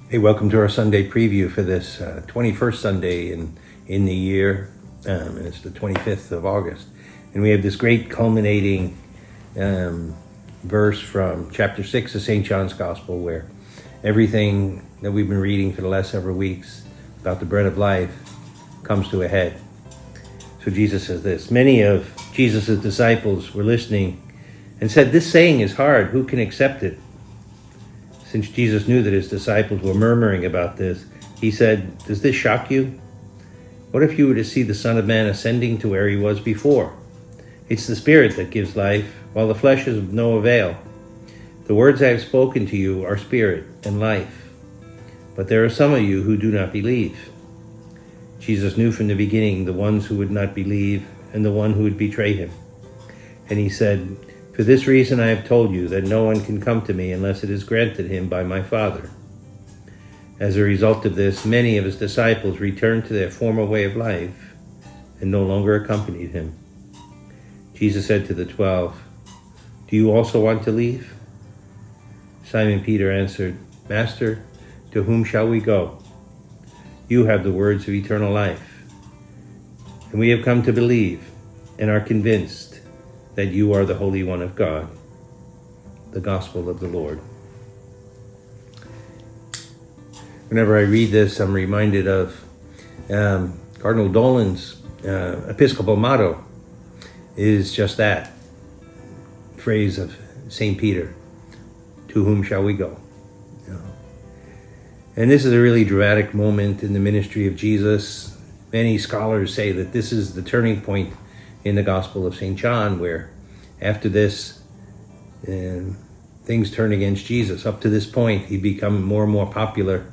Hey, welcome to our Sunday preview for this 21st Sunday in the year, and it's the 25th of August. And we have this great culminating verse from chapter 6 of St. John's Gospel, where everything that we've been reading for the last several weeks about the bread of life comes to a head. So Jesus says this: many of Jesus' disciples were listening and said, "This saying is hard. Who can accept it?" Since Jesus knew that his disciples were murmuring about this, he said, "Does this shock you? What if you were to see the Son of Man ascending to where he was before? It's the Spirit that gives life, while the flesh is of no avail. The words I have spoken to you are spirit and life. But there are some of you who do not believe." Jesus knew from the beginning the ones who would not believe and the one who would betray him. And he said, "For this reason I have told you that no one can come to me unless it is granted him by my Father." As a result of this, many of his disciples returned to their former way of life and no longer accompanied him. Jesus said to the 12, "Do you also want to leave?" Simon Peter answered, "Master, to whom shall we go? You have the words of eternal life. And we have come to believe and are convinced that you are the Holy One of God." The Gospel of the Lord. Whenever I read this, I'm reminded of Cardinal Dolan's Episcopal motto is just that phrase of St. Peter, "To whom shall we go?" And this is a really dramatic moment in the ministry of Jesus. Many scholars say that this is the turning point in the Gospel of St. John, where after this, things turn against Jesus. Up to this point, he'd become more and more popular,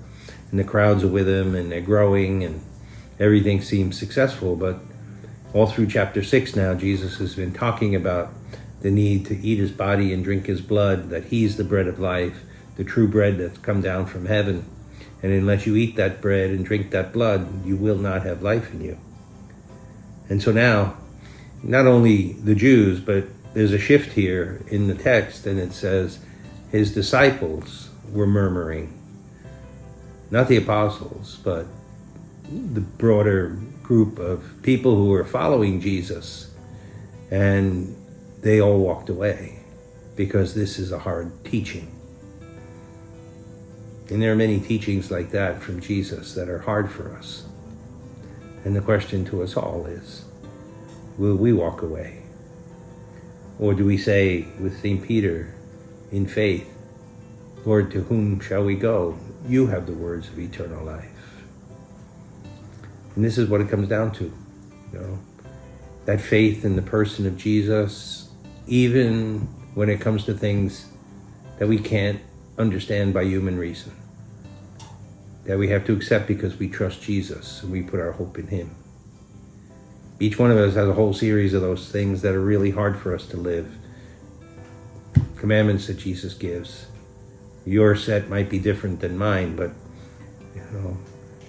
and the crowds are with him, and they're growing, and everything seems successful. But all through chapter 6 now, Jesus has been talking about the need to eat his body and drink his blood, that he's the bread of life, the true bread that's come down from heaven. And unless you eat that bread and drink that blood, you will not have life in you. And so now, not only the Jews, but there's a shift here in the text, and it says his disciples were murmuring. Not the apostles, but the broader group of people who were following Jesus. And they all walked away because this is a hard teaching. And there are many teachings like that from Jesus that are hard for us. And the question to us all is, will we walk away? Or do we say with St. Peter in faith, "Lord, to whom shall we go? You have the words of eternal life." And this is what it comes down to, that faith in the person of Jesus, even when it comes to things that we can't understand by human reason, that we have to accept because we trust Jesus and we put our hope in him. Each one of us has a whole series of those things that are really hard for us to live. Commandments that Jesus gives. Your set might be different than mine, but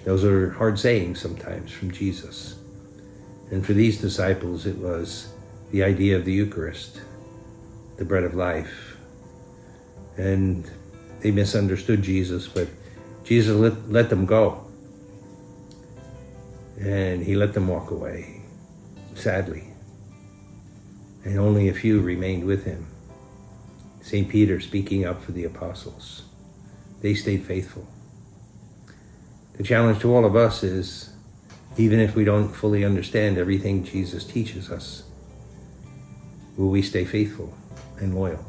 those are hard sayings sometimes from Jesus. And for these disciples, it was the idea of the Eucharist, the bread of life. And they misunderstood Jesus, but Jesus let them go. And he let them walk away, sadly. And only a few remained with him. St. Peter speaking up for the apostles. They stayed faithful. The challenge to all of us is, even if we don't fully understand everything Jesus teaches us, will we stay faithful and loyal?